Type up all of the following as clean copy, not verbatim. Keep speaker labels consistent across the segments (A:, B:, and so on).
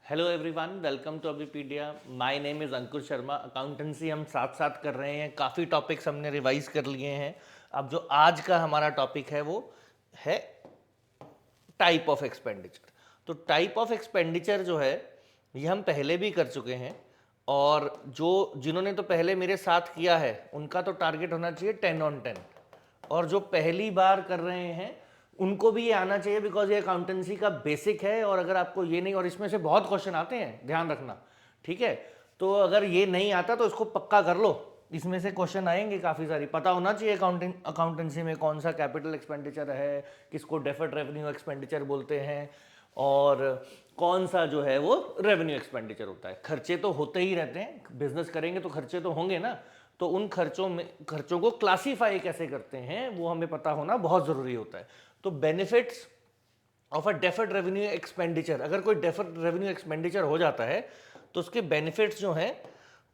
A: Hello everyone, welcome to Abhipedia. My name is Ankur Sharma. Accountancy हम साथ साथ कर रहे हैं, काफ़ी टॉपिक्स हमने रिवाइज कर लिए हैं। अब जो आज का हमारा टॉपिक है वो है टाइप ऑफ एक्सपेंडिचर। तो टाइप ऑफ एक्सपेंडिचर जो है ये हम पहले भी कर चुके हैं, और जो जिन्होंने तो पहले मेरे साथ किया है उनका तो टारगेट होना चाहिए 10/10, और जो पहली बार कर रहे हैं उनको भी ये आना चाहिए, बिकॉज ये अकाउंटेंसी का बेसिक है। और अगर आपको ये नहीं, और इसमें से बहुत क्वेश्चन आते हैं, ध्यान रखना, ठीक है। तो अगर ये नहीं आता तो इसको पक्का कर लो, इसमें से क्वेश्चन आएंगे काफ़ी सारी। पता होना चाहिए अकाउंटेंसी में कौन सा कैपिटल एक्सपेंडिचर है, किसको डेफर्ड रेवेन्यू एक्सपेंडिचर बोलते हैं, और कौन सा जो है वो रेवेन्यू एक्सपेंडिचर होता है। खर्चे तो होते ही रहते हैं, बिजनेस करेंगे तो खर्चे तो होंगे ना। तो उन खर्चों को क्लासीफाई कैसे करते हैं वो हमें पता होना बहुत ज़रूरी होता है। तो benefits of a deferred revenue expenditure, अगर कोई डेफर्ड रेवेन्यू एक्सपेंडिचर हो जाता है तो उसके बेनिफिट्स जो हैं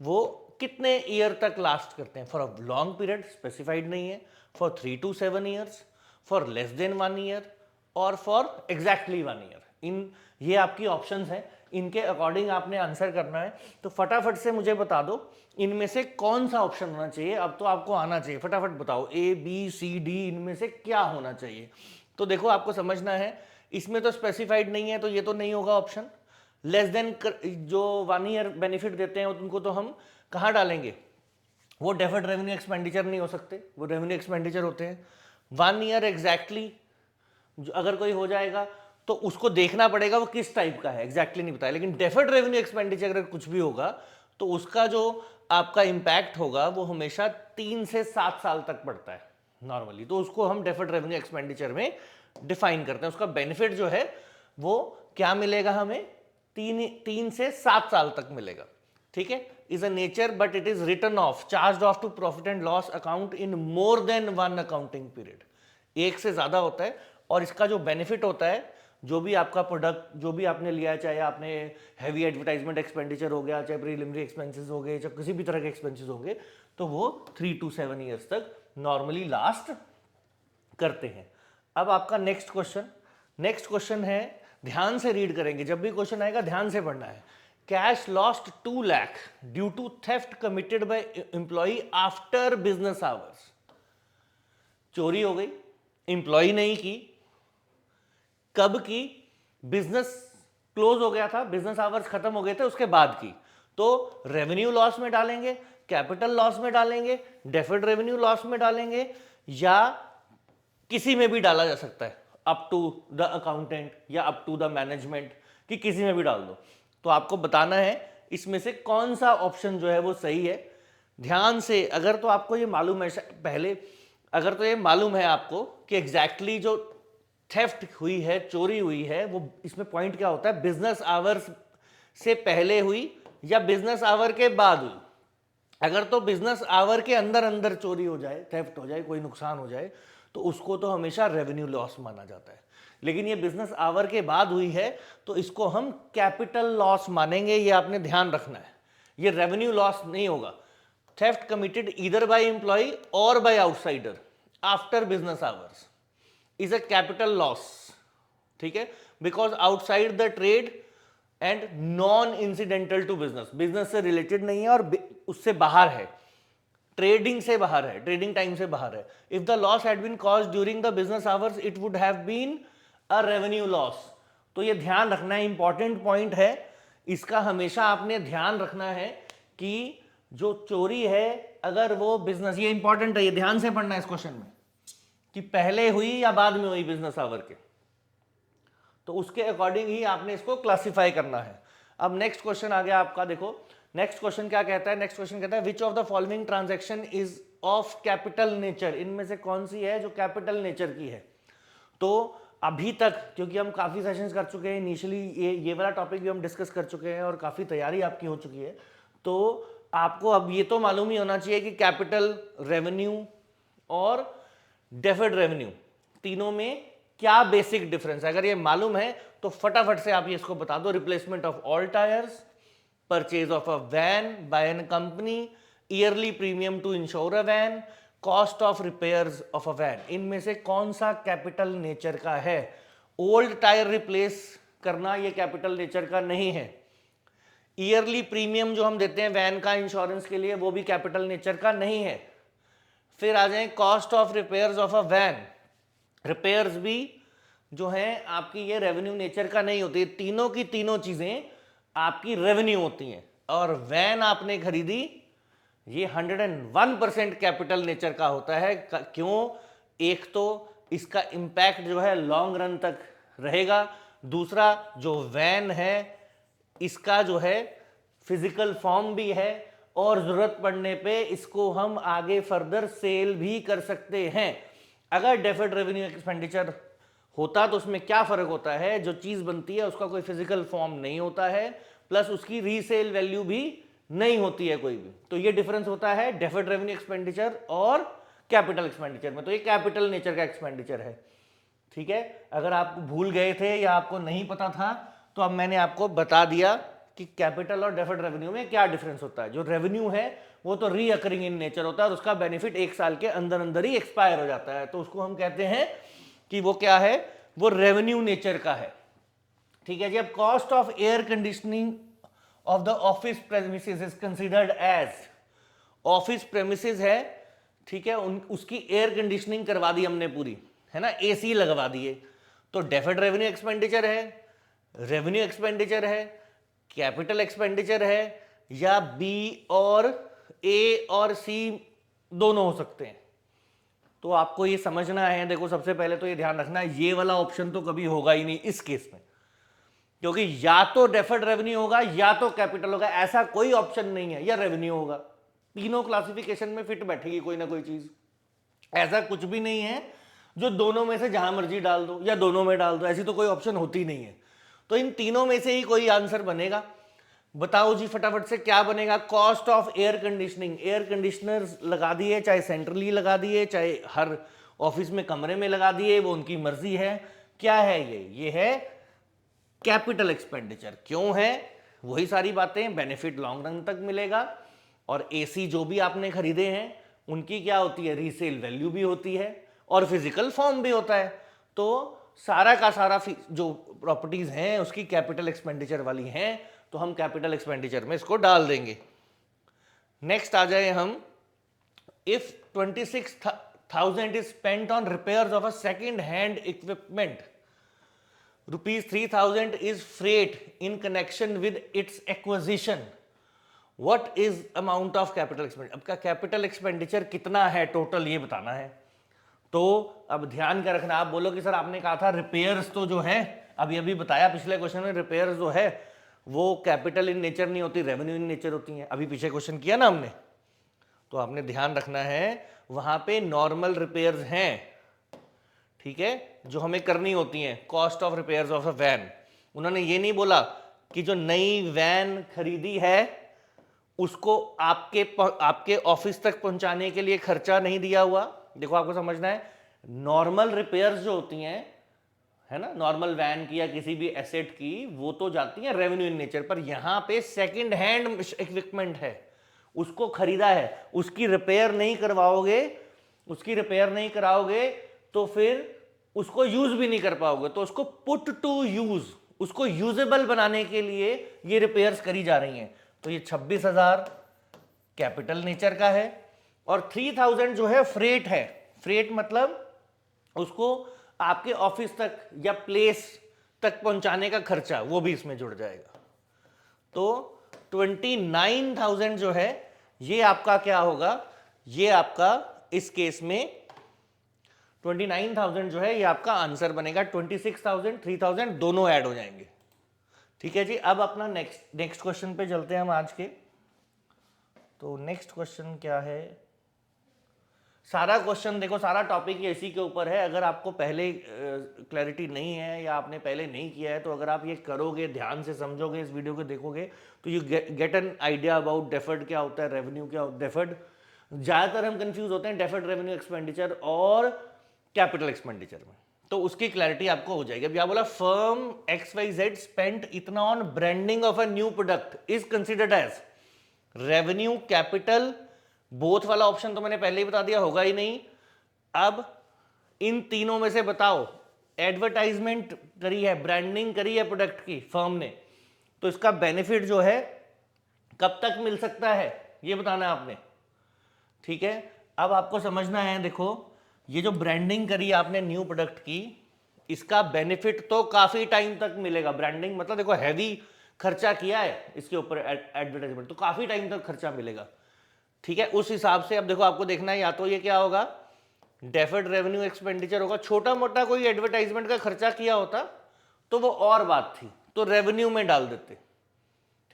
A: वो कितने ईयर तक लास्ट करते हैं। For a long period specified नहीं है, for 3 to 7 years, for less than 1 year, और फॉर एग्जैक्टली 1 ईयर। ये आपकी ऑप्शंस हैं, इनके अकॉर्डिंग आपने आंसर करना है। तो फटाफट से मुझे बता दो इनमें से कौन सा ऑप्शन होना चाहिए। अब तो आपको आना चाहिए, फटाफट बताओ A B C D इनमें से क्या होना चाहिए। तो देखो, आपको समझना है, इसमें तो स्पेसिफाइड नहीं है तो ये तो नहीं होगा ऑप्शन। लेस देन जो 1 ईयर बेनिफिट देते हैं उनको तो हम कहाँ डालेंगे, वो डेफर्ड रेवेन्यू एक्सपेंडिचर नहीं हो सकते, वो रेवेन्यू एक्सपेंडिचर होते हैं। 1 ईयर एग्जैक्टली अगर कोई हो जाएगा तो उसको देखना पड़ेगा वो किस टाइप का है, एग्जैक्टली नहीं बताया। लेकिन डेफर्ड रेवेन्यू एक्सपेंडिचर अगर कुछ भी होगा तो उसका जो आपका इंपैक्ट होगा वो हमेशा 3 से 7 साल तक पड़ता है नॉर्मली। तो उसको हम डेफर्ड रेवेन्यू एक्सपेंडिचर में डिफाइन करते हैं। उसका बेनिफिट जो है वो क्या मिलेगा हमें, 3 से 7 साल तक मिलेगा, ठीक है। Is a nature but it is written off, charge off to profit and loss account in more than 1 accounting period. एक से ज्यादा होता है। और इसका जो बेनिफिट होता है, जो भी आपका प्रोडक्ट जो भी आपने लिया है, चाहे आपने हैवी एडवर्टाइजमेंट एक्सपेंडिचर हो गया, चाहे प्रीलिमिनरी एक्सपेंसेस हो गए, चाहे किसी भी तरह के एक्सपेंसेस होंगे, तो वो 3 to 7 ईयर्स तक नॉर्मली लास्ट करते हैं। अब आपका नेक्स्ट क्वेश्चन है, ध्यान से रीड करेंगे, जब भी क्वेश्चन आएगा ध्यान से पढ़ना है। Cash lost 2 lakh due to theft committed by employee after business hours. चोरी हो गई, एम्प्लॉय नहीं की, कब की, बिजनेस क्लोज हो गया था, बिजनेस आवर्स खत्म हो गए थे उसके बाद की। तो रेवेन्यू लॉस में डालेंगे, कैपिटल लॉस में डालेंगे, डेफर्ड रेवेन्यू लॉस में डालेंगे, या किसी में भी डाला जा सकता है, अप टू द अकाउंटेंट या अप टू द मैनेजमेंट, कि किसी में भी डाल दो। तो आपको बताना है इसमें से कौन सा ऑप्शन जो है वो सही है। ध्यान से, अगर तो आपको ये मालूम है पहले, अगर तो ये मालूम है आपको कि एग्जैक्टली जो थेफ्ट हुई है, चोरी हुई है, वो इसमें पॉइंट क्या होता है, बिजनेस आवर्स से पहले हुई या बिजनेस आवर के बाद हुई। अगर तो बिजनेस आवर के अंदर अंदर चोरी हो जाए, थेफ्ट हो जाए, कोई नुकसान हो जाए, तो उसको तो हमेशा रेवेन्यू लॉस माना जाता है। लेकिन ये बिजनेस आवर के बाद हुई है तो इसको हम कैपिटल लॉस मानेंगे, ये आपने ध्यान रखना है। ये रेवेन्यू लॉस नहीं होगा। Theft committed either by employ or by outsider after business hours is a capital loss, ठीक है, because outside the trade and non incidental to business, business से रिलेटेड नहीं है और उससे बाहर है, ट्रेडिंग से बाहर है, ट्रेडिंग टाइम से बाहर है। If the loss had been caused during the business hours it would have been a revenue loss. तो ये ध्यान रखना है, इंपॉर्टेंट पॉइंट है, इसका हमेशा आपने ध्यान रखना है कि जो चोरी है अगर वो बिजनेस, ये इंपॉर्टेंट है, ये ध्यान से पढ़ना है इस क्वेश्चन में, कि पहले हुई या बाद में हुई बिजनेस आवर के, तो उसके अकॉर्डिंग ही आपने इसको क्लासिफाई करना है। अब नेक्स्ट क्वेश्चन आ गया आपका, देखो नेक्स्ट क्वेश्चन क्या कहता है। नेक्स्ट क्वेश्चन कहता है which of the following transaction is of capital nature, इनमें से कौन सी है जो कैपिटल नेचर की है। तो अभी तक क्योंकि हम काफ़ी सेशंस कर चुके हैं, इनिशियली ये वाला टॉपिक भी हम डिस्कस कर चुके हैं और काफ़ी तैयारी आपकी हो चुकी है, तो आपको अब ये तो मालूम ही होना चाहिए कि कैपिटल रेवेन्यू और डेफर्ड रेवेन्यू तीनों में क्या बेसिक डिफरेंस है। अगर ये मालूम है तो फटाफट से आप ये इसको बता दो। Replacement of all tyres, purchase of a van by an company, yearly premium to insure a van, cost of repairs of a van, इनमें से कौन सा कैपिटल नेचर का है। ओल्ड टायर रिप्लेस करना ये कैपिटल नेचर का नहीं है, ईयरली प्रीमियम जो हम देते हैं वैन का इंश्योरेंस के लिए वो भी कैपिटल नेचर का नहीं है। फिर आ जाए cost of repairs of a van, repairs भी जो है आपकी ये रेवेन्यू नेचर का नहीं होती, तीनों की तीनों चीजें आपकी रेवेन्यू होती हैं। और वैन आपने खरीदी ये 101% कैपिटल नेचर का होता है। क्यों? एक तो इसका इम्पैक्ट जो है लॉन्ग रन तक रहेगा, दूसरा जो वैन है इसका जो है फिजिकल फॉर्म भी है और जरूरत पड़ने पे इसको हम आगे फर्दर सेल भी कर सकते हैं। अगर डेफर्ड रेवेन्यू एक्सपेंडिचर होता तो उसमें क्या फर्क होता है, जो चीज बनती है उसका कोई फिजिकल फॉर्म नहीं होता है, प्लस उसकी रीसेल वैल्यू भी नहीं होती है कोई भी। तो ये डिफरेंस होता है डेफर्ड रेवेन्यू एक्सपेंडिचर और कैपिटल एक्सपेंडिचर में। तो ये कैपिटल नेचर का एक्सपेंडिचर है। ठीक है, अगर आप भूल गए थे या आपको नहीं पता था तो अब मैंने आपको बता दिया कि कैपिटल और डेफर्ड रेवेन्यू में क्या डिफरेंस होता है। जो रेवेन्यू है वो तो रीअकरिंग इन नेचर होता है और उसका बेनिफिट एक साल के अंदर अंदर ही एक्सपायर हो जाता है, तो उसको हम कहते हैं कि वो क्या है, वो रेवेन्यू नेचर का है। ठीक है जी। अब cost of air conditioning of the office premises is considered as, office premises है, ठीक है, उसकी एयर कंडीशनिंग करवा दी हमने पूरी, है ना, एसी लगवा दिए, तो डेफर्ड रेवेन्यू एक्सपेंडिचर है, रेवेन्यू एक्सपेंडिचर है, कैपिटल एक्सपेंडिचर है, या बी और ए और सी दोनों हो सकते हैं। तो आपको ये समझना है, देखो सबसे पहले तो ये ध्यान रखना है ये वाला ऑप्शन तो कभी होगा ही नहीं इस केस में, क्योंकि या तो डेफर्ड रेवेन्यू होगा या तो कैपिटल होगा, ऐसा कोई ऑप्शन नहीं है, या रेवेन्यू होगा। तीनों क्लासिफिकेशन में फिट बैठेगी कोई ना कोई चीज, ऐसा कुछ भी नहीं है जो दोनों में से जहां मर्जी डाल दो या दोनों में डाल दो, ऐसी तो कोई ऑप्शन होती नहीं है। तो इन तीनों में से ही कोई आंसर बनेगा। बताओ जी फटाफट से क्या बनेगा। Cost of air conditioning, air conditioner लगा दिए, चाहे सेंट्रली लगा दिए चाहे हर ऑफिस में कमरे में लगा दिए, वो उनकी मर्जी है। क्या है ये है कैपिटल एक्सपेंडिचर। क्यों है? वही सारी बातें, बेनिफिट लॉन्ग रन तक मिलेगा, और एसी जो भी आपने खरीदे हैं उनकी क्या होती है, रीसेल वैल्यू भी होती है और फिजिकल फॉर्म भी होता है। तो सारा का सारा जो प्रॉपर्टीज हैं उसकी कैपिटल एक्सपेंडिचर वाली हैं, तो हम कैपिटल एक्सपेंडिचर में इसको डाल देंगे। नेक्स्ट आ जाए हम, if 26,000 is spent on repairs of a second hand equipment, ₹3,000 is freight in connection with its acquisition, what is amount of capital expenditure। अब का कैपिटल एक्सपेंडिचर कितना है टोटल ये बताना है। तो अब ध्यान क्या रखना, आप बोलो कि सर आपने कहा था रिपेयर्स तो जो है अभी अभी बताया पिछले क्वेश्चन में, रिपेयर्स जो है वो कैपिटल इन नेचर नहीं होती, रेवेन्यू इन नेचर होती है, अभी पीछे क्वेश्चन किया ना हमने। तो आपने ध्यान रखना है वहां पे नॉर्मल रिपेयर्स हैं, ठीक है, जो हमें करनी होती हैं, cost of repairs of a van. उन्होंने ये नहीं बोला कि जो नई वैन खरीदी है उसको आपके ऑफिस तक पहुंचाने के लिए खर्चा नहीं दिया हुआ। देखो आपको समझना है, नॉर्मल रिपेयर्स जो होती हैं, है ना, नॉर्मल वैन की या किसी भी एसेट की, वो तो जाती है रेवेन्यू इन नेचर, पर यहां पे सेकंड हैंड इक्विपमेंट है, उसको खरीदा है, उसकी रिपेयर नहीं करवाओगे, उसकी रिपेयर नहीं कराओगे तो फिर उसको यूज भी नहीं कर पाओगे। तो उसको पुट टू यूज, उसको यूजेबल बनाने के लिए ये रिपेयर्स करी जा रही हैं। तो ये 26,000 कैपिटल नेचर का है, और 3,000 जो है फ्रेट है। फ्रेट मतलब उसको आपके ऑफिस तक या प्लेस तक पहुंचाने का खर्चा, वो भी इसमें जुड़ जाएगा। तो 29,000 जो है ये आपका क्या होगा, ये आपका इस केस में 29,000 जो है ये आपका आंसर बनेगा। 26,000 3,000 दोनों ऐड हो जाएंगे। ठीक है जी। अब अपना नेक्स्ट क्वेश्चन पे चलते हैं हम आज के। तो नेक्स्ट क्वेश्चन क्या है, सारा क्वेश्चन देखो, सारा टॉपिक ये इसी के ऊपर है। अगर आपको पहले क्लैरिटी नहीं है या आपने पहले नहीं किया है, तो अगर आप ये करोगे, ध्यान से समझोगे, इस वीडियो को देखोगे, तो you get an idea about deferred क्या होता है, रेवेन्यू क्या होता है। डेफर्ड ज़्यादातर हम कंफ्यूज होते हैं डेफर्ड रेवेन्यू एक्सपेंडिचर और कैपिटल एक्सपेंडिचर में, तो उसकी क्लैरिटी आपको हो जाएगी। अब क्या बोला, फर्म XYZ स्पेंट इतना on branding of a new product is considered as revenue, capital, both वाला ऑप्शन तो मैंने पहले ही बता दिया, होगा ही नहीं। अब इन तीनों में से बताओ, एडवर्टाइजमेंट करी है, ब्रांडिंग करी है प्रोडक्ट की फर्म ने, तो इसका बेनिफिट जो है कब तक मिल सकता है ये बताना है आपने, ठीक है। अब आपको समझना है, देखो ये जो ब्रांडिंग करी आपने न्यू प्रोडक्ट की, इसका बेनिफिट तो काफी टाइम तक मिलेगा। ब्रांडिंग मतलब देखो हैवी खर्चा किया है इसके ऊपर एडवर्टाइजमेंट, तो काफी टाइम तक खर्चा मिलेगा, ठीक है। उस हिसाब से अब देखो आपको देखना है, या तो ये क्या होगा, डेफर्ड रेवेन्यू एक्सपेंडिचर होगा। छोटा मोटा कोई एडवर्टाइजमेंट का खर्चा किया होता तो वो और बात थी, तो रेवेन्यू में डाल देते,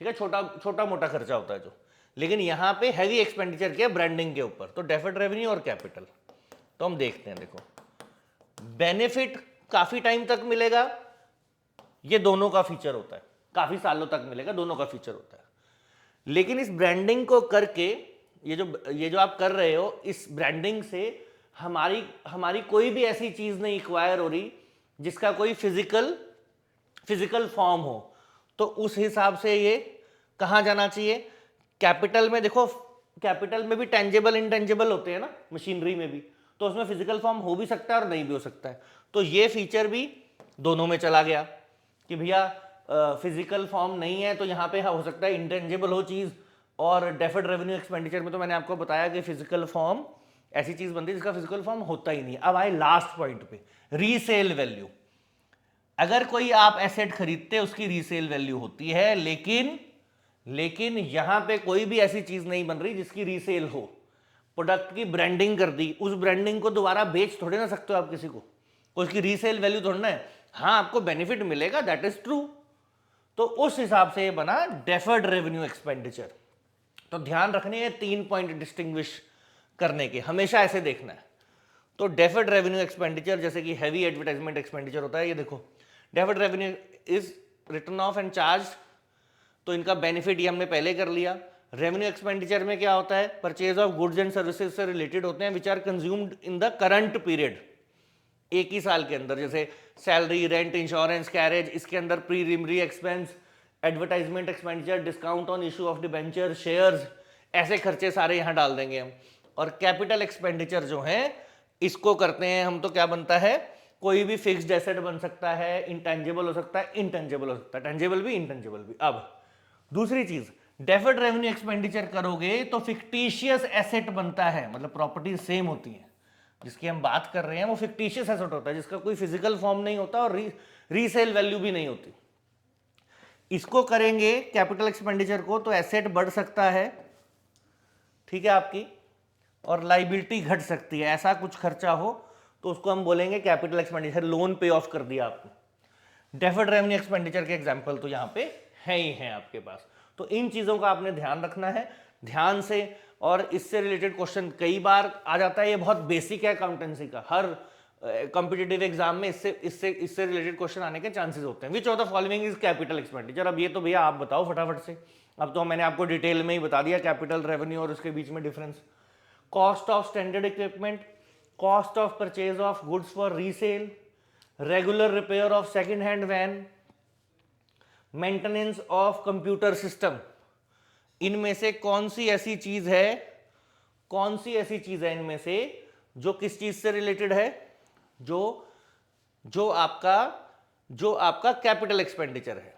A: ठीक है। छोटा छोटा मोटा खर्चा होता है जो, लेकिन यहां पे हैवी एक्सपेंडिचर किया ब्रांडिंग के ऊपर, तो डेफर्ड रेवेन्यू और कैपिटल। तो हम देखते हैं, देखो बेनिफिट काफी टाइम तक मिलेगा, ये दोनों का फीचर होता है, काफी सालों तक मिलेगा, दोनों का फीचर होता है। लेकिन इस ब्रांडिंग को करके ये जो आप कर रहे हो, इस ब्रांडिंग से हमारी कोई भी ऐसी चीज नहीं एक्वायर हो रही जिसका कोई फिजिकल फॉर्म हो, तो उस हिसाब से ये कहाँ जाना चाहिए, कैपिटल में। देखो कैपिटल में भी टेंजेबल इंटेंजेबल होते हैं ना, मशीनरी में भी, तो उसमें फिजिकल फॉर्म हो भी सकता है और नहीं भी हो सकता है। तो ये फीचर भी दोनों में चला गया कि भैया फिजिकल फॉर्म नहीं है तो यहाँ पे हो सकता है इंटेंजेबल हो चीज, और डेफर्ड रेवेन्यू एक्सपेंडिचर में तो मैंने आपको बताया कि फिजिकल फॉर्म ऐसी चीज बनती है जिसका फिजिकल फॉर्म होता ही नहीं। अब आए लास्ट पॉइंट पे, रीसेल वैल्यू। अगर कोई आप एसेट खरीदते हैं उसकी रीसेल वैल्यू होती है, लेकिन यहां पे कोई भी ऐसी चीज नहीं बन रही जिसकी रीसेल हो। प्रोडक्ट की ब्रांडिंग कर दी, उस ब्रांडिंग को दोबारा बेच थोड़े ना सकते हो आप किसी को, उसकी रीसेल वैल्यू थोड़ा ना है। हाँ आपको बेनिफिट मिलेगा, दैट इज ट्रू। तो उस हिसाब से ये बना डेफर्ड रेवेन्यू एक्सपेंडिचर। तो ध्यान रखने हैं 3 पॉइंट डिस्टिंग्विश करने के, हमेशा ऐसे देखना है। तो डेफर्ड रेवेन्यू एक्सपेंडिचर जैसे कि हैवी एडवर्टाइजमेंट एक्सपेंडिचर होता है, ये देखो deferred revenue is written of and charge, तो इनका बेनिफिट ये हमने पहले कर लिया। रेवेन्यू एक्सपेंडिचर में क्या होता है, purchase of goods and services से रिलेटेड होते हैं which are consumed in the current period, एक ही साल के अंदर, जैसे सैलरी, रेंट, इंश्योरेंस, कैरेज, इसके अंदर preliminary expense, advertisement expenditure, discount on issue of debenture, shares, ऐसे खर्चे सारे यहां डाल देंगे हम। और कैपिटल एक्सपेंडिचर जो है इसको करते हैं हम, तो क्या बनता है, कोई भी फिक्स्ड एसेट बन सकता है, इंटेंजिबल हो सकता है, इंटेंजिबल हो सकता है, टेंजिबल भी इंटेंजिबल भी। अब दूसरी चीज, डेफर्ड रेवेन्यू एक्सपेंडिचर करोगे तो फिक्टिशियस एसेट बनता है, मतलब प्रॉपर्टी सेम होती है, जिसकी हम बात कर रहे हैं वो फिक्टिशियस एसेट होता है जिसका कोई फिजिकल फॉर्म नहीं होता और रीसेल वैल्यू भी नहीं होती। इसको करेंगे कैपिटल एक्सपेंडिचर को तो एसेट बढ़ सकता है, ठीक है आपकी, और लाइबिलिटी घट सकती है। ऐसा कुछ खर्चा हो तो उसको हम बोलेंगे कैपिटल एक्सपेंडिचर, लोन पे ऑफ कर दिया आपने। डेफर्ड रेवेन्यू एक्सपेंडिचर के एग्जांपल तो यहाँ पे है ही है आपके पास। तो इन चीजों का आपने ध्यान रखना है ध्यान से, और इससे रिलेटेड क्वेश्चन कई बार आ जाता है, ये बहुत बेसिक है अकाउंटेंसी का, हर कॉम्पिटिटिव एग्जाम में इससे रिलेटेड क्वेश्चन आने के चांसेस होते हैं। Which of the following is capital expenditure. अब ये तो भैया आप बताओ फटाफट से, अब तो मैंने आपको डिटेल में ही बता दिया कैपिटल, रेवेन्यू और उसके बीच में difference. Cost of standard equipment, cost of purchase of goods for resale, regular repair of second hand van, maintenance of computer system. इनमें से कौन सी ऐसी चीज है इनमें से जो किस चीज से रिलेटेड है, जो आपका कैपिटल एक्सपेंडिचर है।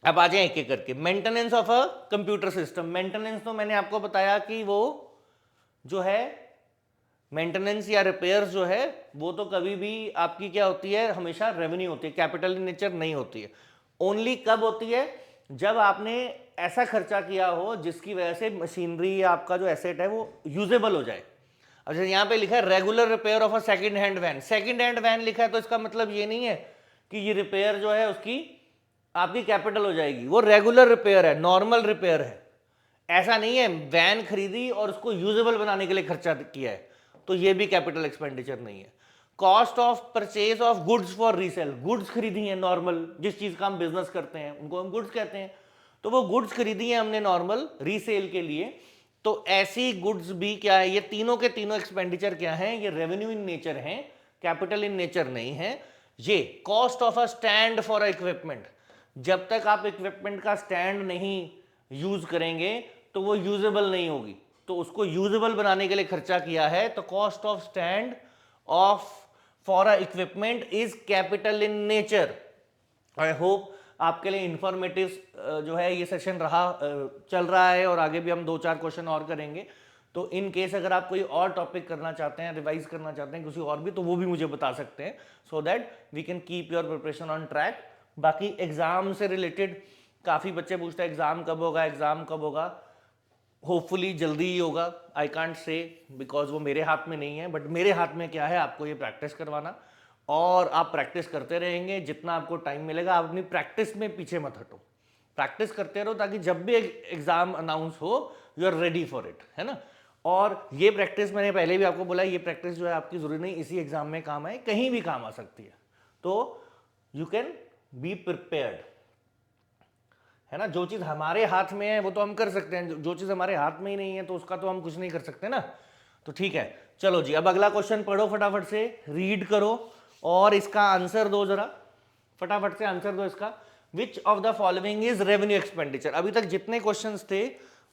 A: अब आ जाए एक एक करके। Maintenance of a computer system, maintenance तो मैंने आपको बताया कि वो जो है मेंटेनेंस या रिपेयर्स जो है वो तो कभी भी आपकी क्या होती है, हमेशा रेवेन्यू होती है, कैपिटल इन नेचर नहीं होती है। ओनली कब होती है, जब आपने ऐसा खर्चा किया हो जिसकी वजह से मशीनरी या आपका जो एसेट है वो यूजेबल हो जाए। अब जैसे यहाँ पे लिखा है regular repair of a second hand van, second hand van लिखा है तो इसका मतलब ये नहीं है कि ये रिपेयर जो है उसकी आपकी कैपिटल हो जाएगी, वो रेगुलर रिपेयर है, नॉर्मल रिपेयर है। ऐसा नहीं है वैन खरीदी और उसको यूजेबल बनाने के लिए खर्चा किया है, तो ये भी कैपिटल एक्सपेंडिचर नहीं है। Cost of purchase of goods for resale, goods खरीदी है नॉर्मल, जिस चीज का हम बिजनेस करते हैं उनको हम गुड्स कहते हैं, तो वो गुड्स खरीदी है हमने नॉर्मल रीसेल के लिए, तो ऐसी गुड्स भी क्या है, ये तीनों के तीनों एक्सपेंडिचर क्या है, ये रेवेन्यू इन नेचर है, कैपिटल इन नेचर नहीं है। ये cost of a stand for a equipment, जब तक आप इक्विपमेंट का स्टैंड नहीं यूज करेंगे तो वो यूजेबल नहीं होगी, तो उसको यूजेबल बनाने के लिए खर्चा किया है, तो cost of stand of for a equipment is capital in nature. I hope आपके लिए इंफॉर्मेटिव जो है ये सेशन रहा, चल रहा है, और आगे भी हम 2-4 क्वेश्चन और करेंगे। तो इन केस अगर आप कोई और टॉपिक करना चाहते हैं, रिवाइज करना चाहते हैं किसी और भी, तो वो भी मुझे बता सकते हैं, so that we can keep your preparation on track. बाकी एग्जाम से रिलेटेड काफ़ी बच्चे पूछते हैं एग्जाम कब होगा, एग्जाम कब होगा। होपफुली जल्दी ही होगा, आई कांट से बिकॉज वो मेरे हाथ में नहीं है, बट मेरे हाथ में क्या है, आपको ये प्रैक्टिस करवाना, और आप प्रैक्टिस करते रहेंगे जितना आपको टाइम मिलेगा। आप अपनी प्रैक्टिस में पीछे मत हटो, प्रैक्टिस करते रहो, ताकि जब भी एग्जाम अनाउंस हो you are ready for it, है ना। और ये प्रैक्टिस मैंने पहले भी आपको बोला, ये प्रैक्टिस जो है आपकी जरूरी नहीं इसी एग्जाम में काम आए, कहीं भी काम आ सकती है, तो यू कैन बी प्रिपेयर्ड, है ना। जो चीज हमारे हाथ में है वो तो हम कर सकते हैं, जो चीज हमारे हाथ में ही नहीं है तो उसका तो हम कुछ नहीं कर सकते ना। तो ठीक है, चलो जी, अब अगला क्वेश्चन पढ़ो, फटाफट से रीड करो और इसका आंसर दो, जरा फटाफट से आंसर दो इसका। Which of the following is revenue expenditure. अभी तक जितने क्वेश्चंस थे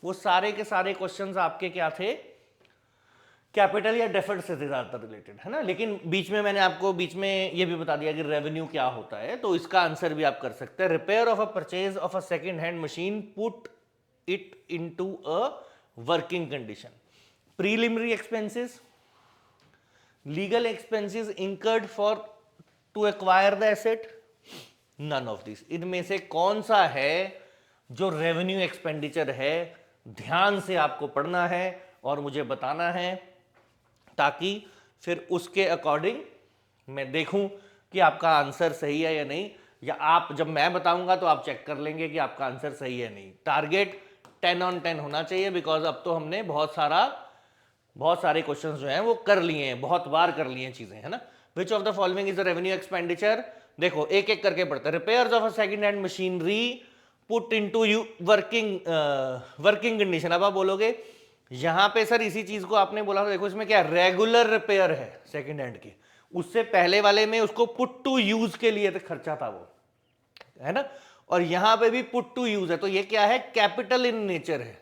A: वो सारे के सारे क्वेश्चंस आपके क्या थे, कैपिटल या डेफर्ड से ज्यादातर रिलेटेड, है ना। लेकिन बीच में मैंने आपको बीच में ये भी बता दिया कि रेवेन्यू क्या होता है, तो इसका आंसर भी आप कर सकते हैं। Repair of a purchase of a second hand machine, put it into a working condition. Preliminary expenses, legal expenses incurred for to acquire the asset, none of this. इनमें से कौन सा है जो रेवेन्यू एक्सपेंडिचर है, ध्यान से आपको पढ़ना है और मुझे बताना है, ताकि फिर उसके अकॉर्डिंग मैं देखूं कि आपका आंसर सही है या नहीं, या आप जब मैं बताऊंगा तो आप चेक कर लेंगे कि आपका आंसर सही है नहीं। टारगेट 10 on 10 होना चाहिए, बिकॉज अब तो हमने बहुत सारे क्वेश्चंस जो हैं वो कर लिए हैं, बहुत बार कर लिए हैं चीजें, है ना। Which of the following is the revenue expenditure. देखो एक एक करके पढ़ते हैं। Repairs of a second hand machinery put into you working condition. अब आप बोलोगे यहां पे सर इसी चीज को आपने बोला था, देखो इसमें क्या रेगुलर रिपेयर है सेकंड हैंड की, उससे पहले वाले में उसको पुट टू यूज के लिए तो खर्चा था वो, है ना। और यहां पे भी पुट टू यूज है, तो ये क्या है, कैपिटल इन नेचर है,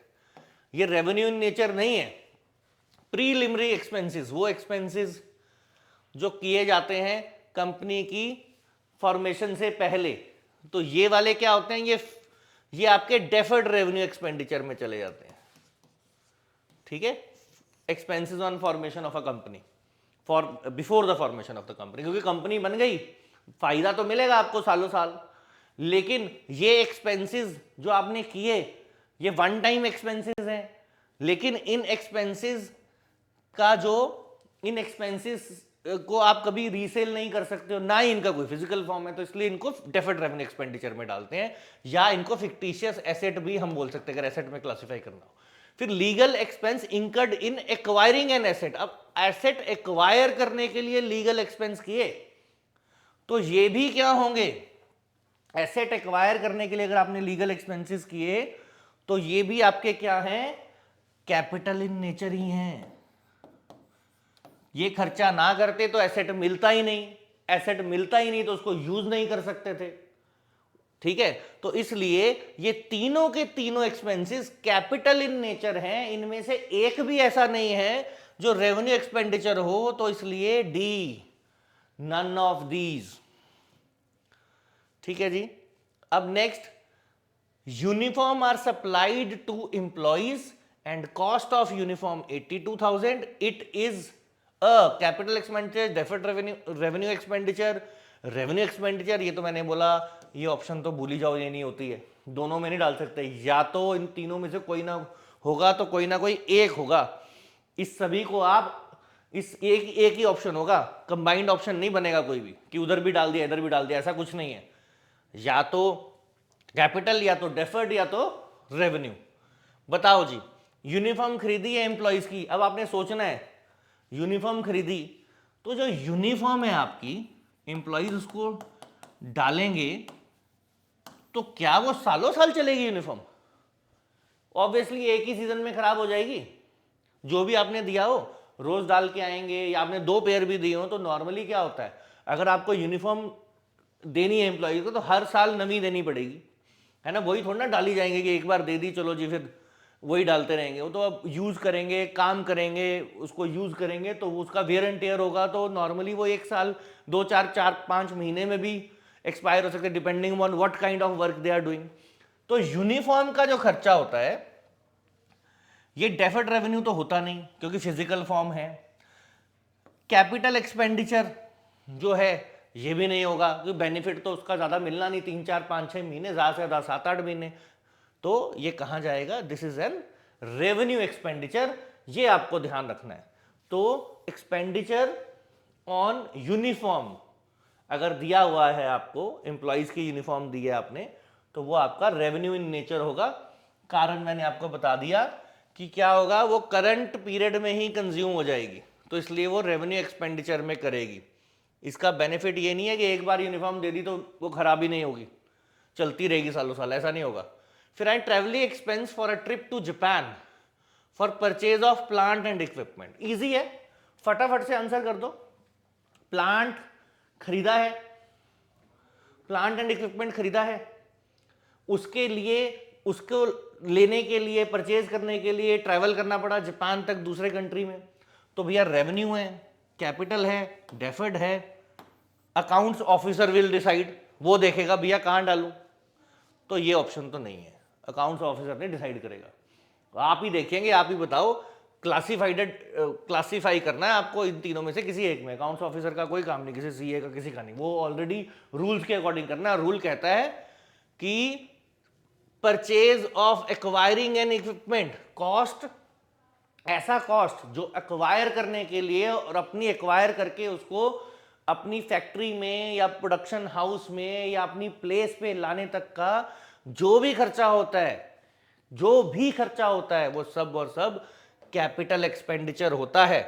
A: ये रेवेन्यू इन नेचर नहीं है। प्रीलिमिनरी एक्सपेंसेस, वो एक्सपेंसेस जो किए जाते हैं कंपनी की फॉर्मेशन से पहले, तो ये वाले क्या होते हैं, ये आपके डेफर्ड रेवेन्यू एक्सपेंडिचर में चले जाते हैं, ठीक है। Expenses on formation of a company, for before the formation of the company, क्योंकि कंपनी बन गई, फायदा तो मिलेगा आपको सालों साल, लेकिन ये एक्सपेंसेस जो आपने किए ये वन टाइम एक्सपेंसेस हैं, लेकिन इन एक्सपेंसेस को आप कभी रीसेल नहीं कर सकते हो, ना ही इनका कोई फिजिकल फॉर्म है, तो इसलिए इनको डेफर्ड रेवेन्यू एक्सपेंडिचर में डालते हैं, या इनको फिक्टिशियस एसेट भी हम बोल सकते हैं अगर एसेट में क्लासिफाई करना हो। फिर legal expense incurred in acquiring an asset. अब एसेट एक्वायर करने के लिए लीगल एक्सपेंस किए, तो ये भी क्या होंगे, एसेट एक्वायर करने के लिए अगर आपने लीगल एक्सपेंसेस किए तो ये भी आपके क्या हैं, कैपिटल इन नेचर ही हैं। ये खर्चा ना करते तो एसेट मिलता ही नहीं, एसेट मिलता ही नहीं तो उसको यूज नहीं कर सकते थे, ठीक है। तो इसलिए ये तीनों के तीनों एक्सपेंसेस कैपिटल इन नेचर हैं, इनमें से एक भी ऐसा नहीं है जो रेवेन्यू एक्सपेंडिचर हो, तो इसलिए डी, नन ऑफ दीज, ठीक है जी। अब next, uniform are supplied to employees and cost of uniform 82,000, it is a capital expenditure, deferred revenue expenditure, revenue expenditure. ये तो मैंने बोला ये ऑप्शन तो भूल ही जाओ, ये नहीं होती है, दोनों में नहीं डाल सकते, या तो इन तीनों में से कोई ना होगा तो कोई ना कोई एक होगा। इस सभी को आप इस एक ही ऑप्शन होगा, कंबाइंड ऑप्शन नहीं बनेगा कोई भी कि उधर भी डाल दिया इधर भी डाल दिया, ऐसा कुछ नहीं है। या तो कैपिटल, या तो डेफर्ड, या तो रेवेन्यू। बताओ जी, यूनिफॉर्म खरीदी है एम्प्लॉइज की। अब आपने सोचना है यूनिफॉर्म खरीदी, तो जो यूनिफॉर्म है आपकी, एम्प्लॉइज उसको डालेंगे तो क्या वो सालों साल चलेगी यूनिफॉर्म? ऑब्वियसली एक ही सीजन में खराब हो जाएगी। जो भी आपने दिया हो रोज डाल के आएंगे, या आपने 2 पेयर भी दिए हो, तो नॉर्मली क्या होता है, अगर आपको यूनिफॉर्म देनी है एम्प्लॉय को तो हर साल नवी देनी पड़ेगी, है ना। वही थोड़ा ना डाली जाएंगे कि एक बार दे दी चलो जी फिर वही डालते रहेंगे। वो तो अब यूज करेंगे, काम करेंगे, उसको यूज करेंगे, तो उसका वेयर एंड टेयर होगा, तो नॉर्मली वो 1 साल 2 4 4 5 महीने में भी एक्सपायर हो सकते हैं depending on what kind of work they are doing. तो यूनिफॉर्म का जो खर्चा होता है ये डेफर्ड रेवेन्यू तो होता नहीं क्योंकि फिजिकल फॉर्म है। कैपिटल एक्सपेंडिचर जो है ये भी नहीं होगा क्योंकि बेनिफिट तो उसका ज़्यादा मिलना नहीं, 3 4 5 6 महीने, ज़्यादा से ज़्यादा 7 8 महीने। तो ये कहाँ जाएगा? This is an revenue expenditure, ये आपको ध्यान रखना है। तो एक्सपेंडिचर ऑन यूनिफॉर्म अगर दिया हुआ है आपको, एम्प्लॉयज की यूनिफॉर्म दी है आपने, तो वो आपका रेवेन्यू इन नेचर होगा। कारण मैंने आपको बता दिया कि क्या होगा, वो करंट पीरियड में ही कंज्यूम हो जाएगी, तो इसलिए वो रेवेन्यू एक्सपेंडिचर में करेगी। इसका बेनिफिट ये नहीं है कि एक बार यूनिफॉर्म दे दी तो वो खराब ही नहीं होगी, चलती रहेगी सालों साल, ऐसा नहीं होगा। फिर I travelling expense for a trip to Japan for purchase of plant and equipment. Easy है, फटाफट से आंसर कर दो। प्लांट खरीदा है, प्लांट एंड इक्विपमेंट खरीदा है, उसके लिए, उसको लेने के लिए, परचेज करने के लिए ट्रैवल करना पड़ा जापान तक, दूसरे कंट्री में, तो भैया रेवेन्यू है, कैपिटल है, डेफर्ड है। अकाउंट्स ऑफिसर विल डिसाइड, वो देखेगा भैया कहाँ डालूं, तो ये ऑप्शन तो नहीं है, अकाउंट्स ऑफिसर ने डिसाइड करेगा। आप ही देखेंगे, आप ही बताओ, क्लासीफाई करना है आपको इन तीनों में से किसी एक में। अकाउंट्स ऑफिसर का कोई काम नहीं, किसी सीए का, किसी का नहीं, वो ऑलरेडी रूल्स के अकॉर्डिंग करना है। रूल कहता है कि purchase of acquiring N equipment, cost, ऐसा कॉस्ट जो एक्वायर करने के लिए और अपनी एक्वायर करके उसको अपनी फैक्ट्री में या प्रोडक्शन हाउस में या अपनी प्लेस पे लाने तक का जो भी खर्चा होता है, जो भी खर्चा होता है, वो सब और सब कैपिटल एक्सपेंडिचर होता है।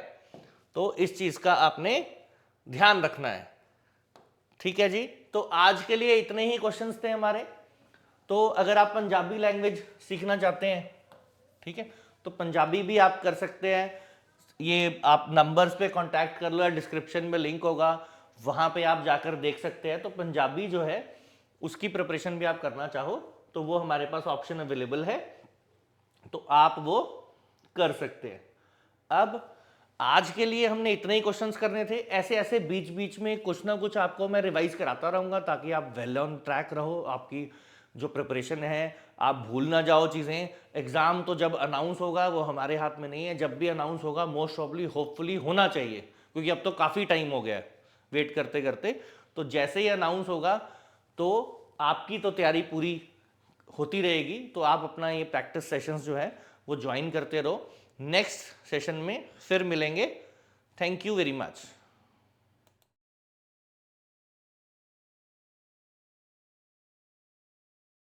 A: तो इस चीज का आपने ध्यान रखना है, ठीक है जी। तो आज के लिए इतने ही क्वेश्चंस थे हमारे। तो अगर आप पंजाबी लैंग्वेज सीखना चाहते हैं, ठीक है, तो पंजाबी भी आप कर सकते हैं। ये आप नंबर्स पे कांटेक्ट कर लो या डिस्क्रिप्शन में लिंक होगा, वहाँ पे आप जाकर देख सकते हैं। तो पंजाबी जो है उसकी प्रिपरेशन भी आप करना चाहो तो वो हमारे पास ऑप्शन अवेलेबल है, तो आप वो कर सकते हैं। अब आज के लिए हमने इतने ही क्वेश्चंस करने थे। ऐसे ऐसे बीच बीच में कुछ ना कुछ आपको मैं रिवाइज कराता रहूँगा ताकि आप वेल ऑन ट्रैक रहो, आपकी जो प्रिपरेशन है आप भूल ना जाओ चीज़ें। एग्ज़ाम तो जब अनाउंस होगा वो हमारे हाथ में नहीं है, जब भी अनाउंस होगा मोस्ट प्रॉब्ली होपफुली होना चाहिए, क्योंकि अब तो काफ़ी टाइम हो गया है वेट करते करते। तो जैसे ही अनाउंस होगा तो आपकी तो तैयारी पूरी होती रहेगी, तो आप अपना ये प्रैक्टिस सेशंस जो है वो ज्वाइन करते रहो। नेक्स्ट सेशन में फिर मिलेंगे। Thank you very much.